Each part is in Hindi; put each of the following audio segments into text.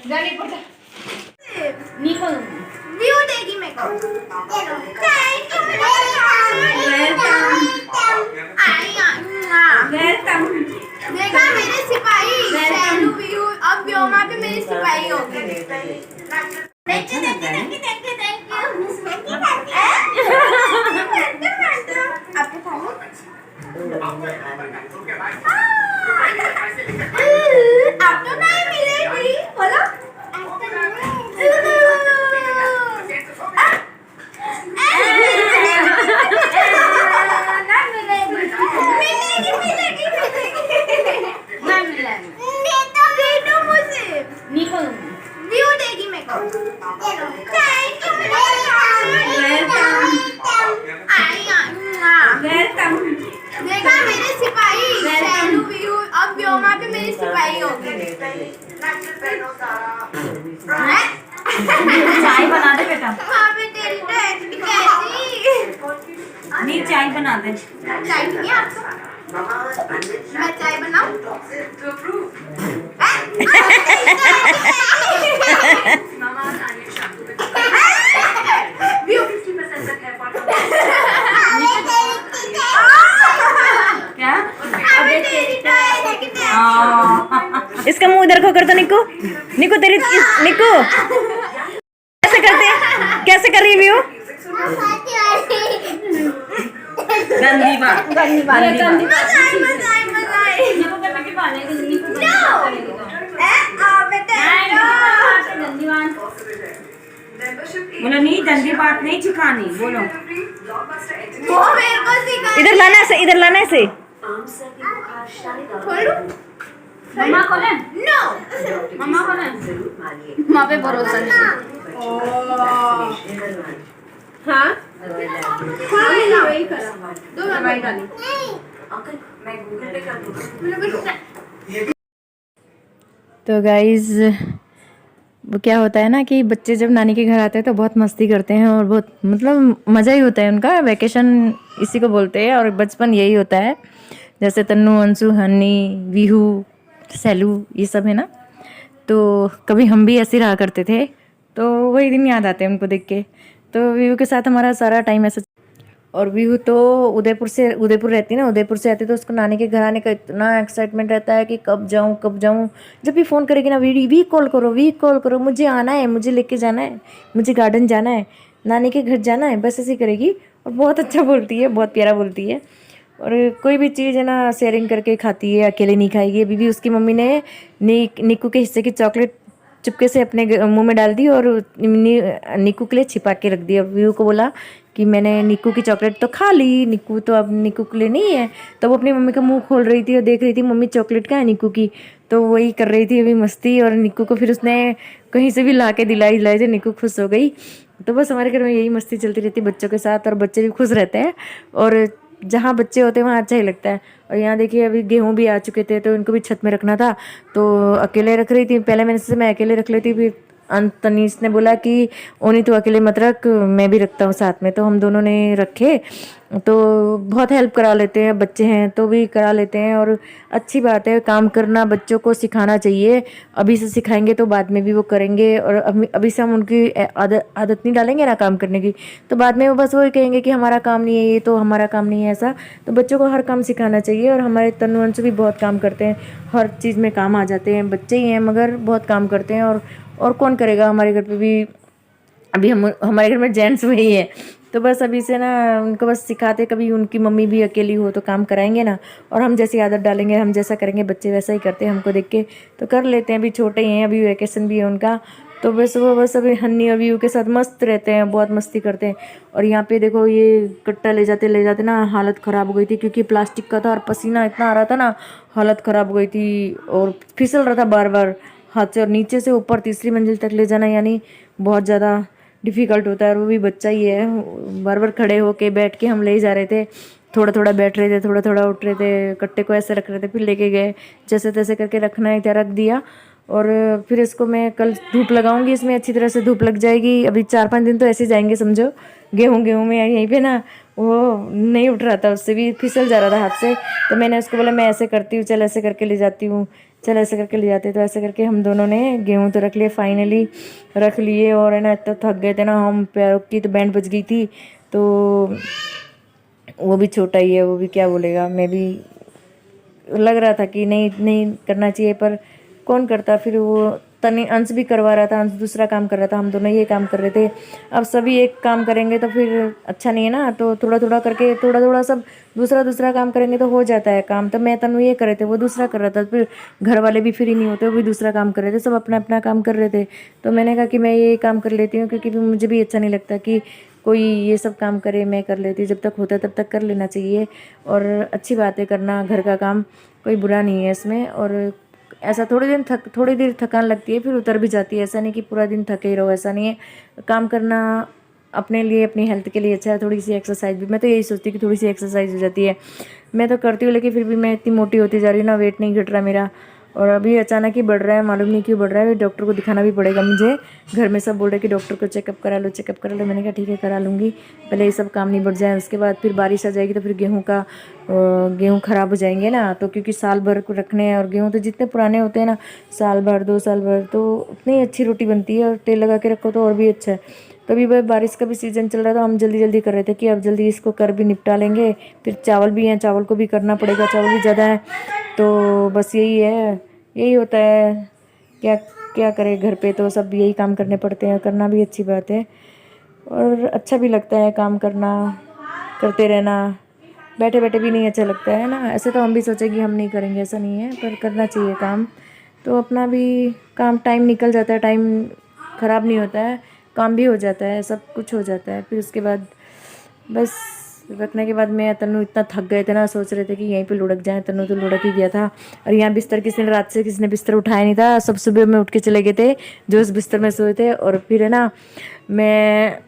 गाड़ी पड़ता नहीं को व्यू देगी मेरे को थैंक यू वेलकम देखा मेरे सिपाही शैलू व्यू अब व्योमा भी मेरी सिपाही हो गई थैंक यू आपके खाओ आप तो नहीं मिलेगी बोलो देखा मेरे सिपाही शैलू व्यू अब व्योमा भी मेरी सिपाही हो गई चाय बना दे बेटा तेरी कैसी नहीं चाय बना दे चाय नहीं आपको मैं चाय बनाऊं क्या इसका मुंह इधर को कर दो निक्कू निक्कू तेरी निक्कू कैसे करते कैसे कर रही व्यू गंदी बात गंदी बात बोलो नहीं गंदी बात नहीं सिखानी बोलो इधर लाना ऐसे इधर लाना ऐसे मम्मा को ले नो मम्मा को ले माँ पे भरोसा नहीं हाँ वही करा दो दवाई डाली मैं गूगल पे कर दूँगा तो गाइज वो क्या होता है ना कि बच्चे जब नानी के घर आते हैं तो बहुत मस्ती करते हैं और बहुत मतलब मज़ा ही होता है उनका वैकेशन इसी को बोलते हैं और बचपन यही होता है जैसे तन्नू अंशु हनी विहू सैलू ये सब है ना तो कभी हम भी ऐसे रहा करते थे तो वही दिन याद आते हैं उनको देख के तो विहू के साथ हमारा सारा टाइम ऐसा और विहू तो उदयपुर रहती है ना उदयपुर से आती है तो उसको नानी के घर आने का इतना एक्साइटमेंट रहता है कि कब जाऊँ जब भी फ़ोन करेगी ना वी कॉल करो मुझे आना है मुझे लेके जाना है मुझे गार्डन जाना है नानी के घर जाना है बस ऐसे करेगी और बहुत अच्छा बोलती है बहुत प्यारा बोलती है और कोई भी चीज़ है ना शेयरिंग करके खाती है अकेले नहीं खाएगी अभी भी उसकी मम्मी ने निक्कू के हिस्से की चॉकलेट चुपके से अपने मुंह में डाल दी और निक्कू के लिए छिपा के रख दी और व्यू को बोला कि मैंने निक्कू की चॉकलेट तो खा ली निक्कू तो अब निक्कू के लिए नहीं है तो वो अपनी मम्मी का मुंह खोल रही थी और देख रही थी मम्मी चॉकलेट कहाँ है निक्कू की तो वही कर रही थी अभी मस्ती और निक्कू को फिर उसने कहीं से भी ला के दिलाई तो निक्कू खुश हो गई तो बस हमारे घर में यही मस्ती चलती रहती है बच्चों के साथ और बच्चे भी खुश रहते हैं और जहाँ बच्चे होते हैं वहाँ अच्छा ही लगता है और यहाँ देखिए अभी गेहूँ भी आ चुके थे तो इनको भी छत में रखना था तो अकेले रख रही थी पहले मैं अकेले रख लेती फिर तनीश ने बोला कि ओनी तो अकेले मत रख मैं भी रखता हूँ साथ में तो हम दोनों ने रखे तो बहुत हेल्प करा लेते हैं बच्चे हैं तो भी करा लेते हैं और अच्छी बात है काम करना बच्चों को सिखाना चाहिए अभी से सिखाएंगे तो बाद में भी वो करेंगे और अभी से हम उनकी आदत नहीं डालेंगे ना काम करने की तो बाद में वो बस वही कहेंगे कि हमारा काम नहीं है ये तो हमारा काम नहीं है ऐसा तो बच्चों को हर काम सिखाना चाहिए और हमारे तनु अंशु भी बहुत काम करते हैं हर चीज़ में काम आ जाते हैं बच्चे ही हैं मगर बहुत काम करते हैं और कौन करेगा हमारे घर पे भी अभी हमारे घर में जेंट्स वही है तो बस अभी से ना उनको बस सिखाते कभी उनकी मम्मी भी अकेली हो तो काम कराएंगे ना और हम जैसी आदत डालेंगे हम जैसा करेंगे बच्चे वैसा ही करते हैं हमको देख के तो कर लेते हैं अभी छोटे ही हैं अभी वैकेशन भी है उनका तो बस वो बस अभी हन्नी और व्यू के साथ मस्त रहते हैं बहुत मस्ती करते हैं और यहाँ पे देखो ये कट्टा ले जाते ना हालत ख़राब हो गई थी क्योंकि प्लास्टिक का था और पसीना इतना आ रहा था ना हालत ख़राब हो गई थी और फिसल रहा था बार बार हाथ से और नीचे से ऊपर तीसरी मंजिल तक ले जाना यानी बहुत ज़्यादा डिफ़िकल्ट होता है और वो भी बच्चा ही है बार बार खड़े होके बैठ के हम ले जा रहे थे थोड़ा थोड़ा बैठ रहे थे थोड़ा थोड़ा उठ रहे थे कट्टे को ऐसे रख रहे थे फिर लेके गए जैसे तैसे करके रखना है क्या रख दिया और फिर इसको मैं कल धूप लगाऊंगी इसमें अच्छी तरह से धूप लग जाएगी अभी 4-5 दिन तो ऐसे जाएंगे समझो गेहूँ में यहीं पे ना वो नहीं उठ रहा था उससे भी फिसल जा रहा था हाथ से तो मैंने उसको बोला मैं ऐसे करती हूँ चल ऐसे करके ले जाती हूँ चल ऐसे करके ले जाते। तो ऐसे करके हम दोनों ने गेहूँ तो रख लिए, फाइनली रख लिए। और है ना इतना थक गए थे ना हम, पैरों की तो बैंड बज गई थी। तो वो भी छोटा ही है, वो भी क्या बोलेगा। मैं भी लग रहा था कि नहीं नहीं करना चाहिए, पर कौन करता। फिर वो तनी अंश भी करवा रहा था, अंश दूसरा काम कर रहा था, हम दोनों ये काम कर रहे थे। अब सभी एक काम करेंगे तो फिर अच्छा नहीं है ना। तो थोड़ा थोड़ा करके, थोड़ा थोड़ा सब दूसरा दूसरा काम करेंगे तो हो जाता है काम। तो मैं तनु ये कर रहे थे, वो दूसरा कर रहा था। फिर घर वाले भी फ्री नहीं होते, वो भी दूसरा काम कर रहे थे, सब अपना अपना काम कर रहे थे। तो मैंने कहा कि मैं ये काम कर लेती हूँ, क्योंकि मुझे भी अच्छा नहीं लगता कि कोई ये सब काम करे, मैं कर लेती। जब तक होता है तब तक कर लेना चाहिए। और अच्छी बात है करना घर का काम, कोई बुरा नहीं है इसमें। और ऐसा थोड़ी देर थकान लगती है, फिर उतर भी जाती है। ऐसा नहीं कि पूरा दिन थके ही रहो, ऐसा नहीं है। काम करना अपने लिए, अपनी हेल्थ के लिए अच्छा है। थोड़ी सी एक्सरसाइज भी, मैं तो यही सोचती हूँ कि थोड़ी सी एक्सरसाइज हो जाती है। मैं तो करती हूँ, लेकिन फिर भी मैं इतनी मोटी होती जा रही हूँ ना, वेट नहीं घट रहा मेरा। और अभी अचानक ही बढ़ रहा है, मालूम नहीं क्यों बढ़ रहा है। डॉक्टर को दिखाना भी पड़ेगा मुझे। घर में सब बोल रहे कि डॉक्टर को चेकअप करा लो, चेकअप करा लो। मैंने कहा ठीक है करा लूँगी, पहले ये सब काम नहीं बढ़ जाए। उसके बाद फिर बारिश आ जाएगी तो फिर गेहूँ ख़राब हो जाएंगे ना। तो क्योंकि साल भर को रखने हैं, और गेहूँ तो जितने पुराने होते हैं ना, साल भर 2 साल भर, तो उतनी अच्छी रोटी बनती है। और तेल लगा के रखो तो और भी अच्छा है। तो अभी भाई बारिश का भी सीज़न चल रहा था, हम जल्दी जल्दी कर रहे थे कि अब जल्दी इसको कर भी निपटा लेंगे। फिर चावल भी हैं, चावल को भी करना पड़ेगा, चावल भी ज़्यादा है। तो बस यही है, यही होता है। क्या क्या करें, घर पे तो सब यही काम करने पड़ते हैं, करना भी अच्छी बात है। और अच्छा भी लगता है काम करना, करते रहना। बैठे बैठे भी नहीं अच्छा लगता है ना। ऐसे तो हम भी सोचे कि हम नहीं करेंगे, ऐसा नहीं है, पर करना चाहिए काम। तो अपना भी काम, टाइम निकल जाता है, टाइम ख़राब नहीं होता है, काम भी हो जाता है, सब कुछ हो जाता है। फिर उसके बाद बस रखने के बाद मैं तन्नू इतना थक गए थे ना, सोच रहे थे कि यहीं पे लुढ़क जाए। तन्नू तो लुढ़क ही गया था। और यहाँ बिस्तर किसी ने रात से किसी ने बिस्तर उठाया नहीं था, सब सुबह में उठ के चले गए थे जो उस बिस्तर में सोए थे। और फिर है ना, मैं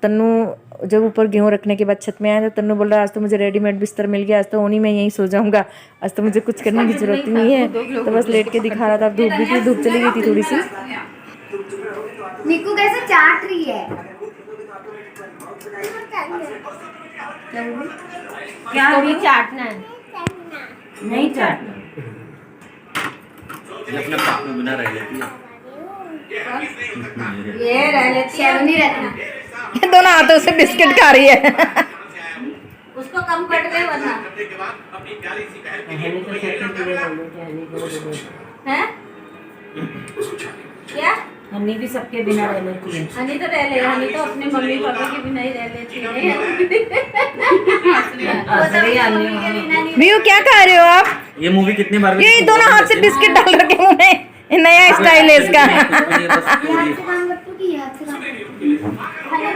तन्नू जब ऊपर गेहूँ रखने के बाद छत में आया तो तन्नू बोल रहा आज तो मुझे रेडीमेड बिस्तर मिल गया, आज तो उन्हीं में यहीं सो जाऊँगा, आज तो मुझे कुछ करने की जरूरत ही नहीं है। तो बस लेट के दिखा रहा था। धूप भी थी, धूप चली गई थी थोड़ी सी। निक्कू कैसे चाट रही है। क्या अभी चाटना है, नहीं चाटना। ये अपने पाप में बिना रह लेती है। ये रह लेती है, नहीं रखना। ये दोनों हाथों से बिस्किट खा रही है। उसको कम पड़ गए वरना है। क्या हनी भी सबके बिना रह लेती है। हनी तो रह ले, हनी तो अपने मम्मी पापा के बिना ही रह लेती है। व्यू क्या खा रहे हो आप? ये मूवी कितनी बार ये दोनों हाथ से बिस्किट डाल रखे मुंह में, ये नया स्टाइल है इसका।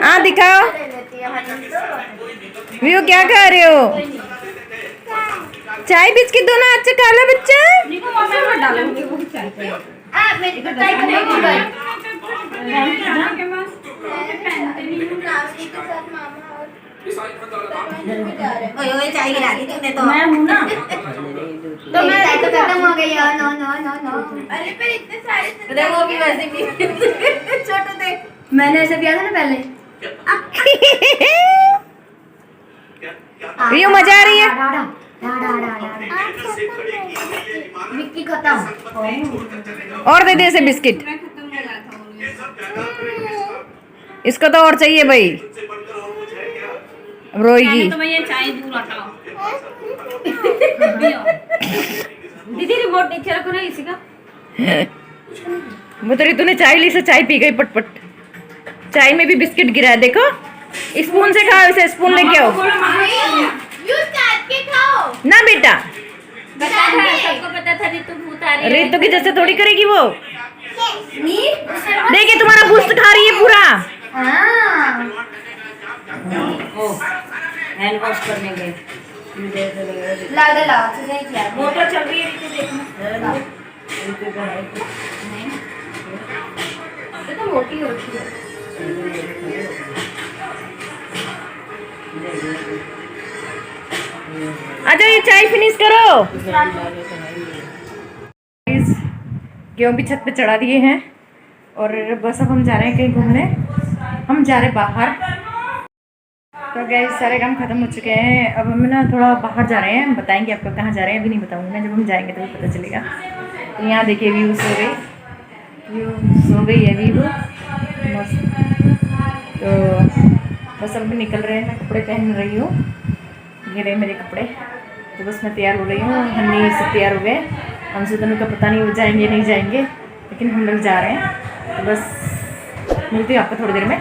हाँ दिखाओ, व्यू क्या खा रहे हो? चाय बिस्किट दोनों हाथ से खा लो बच्चा। चाय गिरा दी तूने तो। मैं हूँ ना। तो मैं तो खत्म हो गई। No no no no. अरे पर इतने सारे देखो भी वैसे भी छोटू देख, मैंने ऐसे पिया था ना पहले। व्यू मजा आ रही है। विक्की खत्म। और दे दे इसे बिस्किट, इसको तो और चाहिए भाई, अब रोएगी। तो भैया चाय दूर हटाओ। दीदी रिमोट नीचे रखो ना इसी का। मुतरी तूने चाय ली से चाय पी गई पटपट। चाय में भी बिस्किट गिरा है, देखो। स्पून से खाओ, इसे स्पून लेके आओ यूज करके खाओ ना बेटा। सबको पता था रितु भूत आ रही है। रितु की जैसे थोड़ी करेगी वो। नी देखिए तुम्हारा गुस्त खा रही है पूरा। हाँ हैंड वॉश करने गए। ला तुझे क्या मोटर चल रही है ऋतु, देखना। ये तो मोटी होती है। अच्छा ये चाय फिनिश करो। गेहूँ भी छत पे चढ़ा दिए हैं और बस अब हम जा रहे हैं कहीं घूमने। हम जा रहे हैं बाहर। तो गैस सारे काम खत्म हो चुके हैं। अब हम ना थोड़ा बाहर जा रहे हैं, हम बताएंगे आपको कहाँ जा रहे हैं, अभी नहीं बताऊंगी मैं, जब हम जाएंगे तभी पता चलेगा। तो यहाँ देखिए व्यू सो गई है व्यू मस्त। तो बस अब भी निकल रहे हैं, मैं कपड़े पहन रही हूँ, ये रहे मेरे कपड़े। तो बस मैं तैयार हो रही हूँ, हन्नी सब तैयार हो गए। हमसे तनु का पता नहीं वो जाएंगे नहीं जाएंगे, लेकिन हम लोग जा रहे हैं। तो बस मिलती हूँ आपको थोड़ी देर में।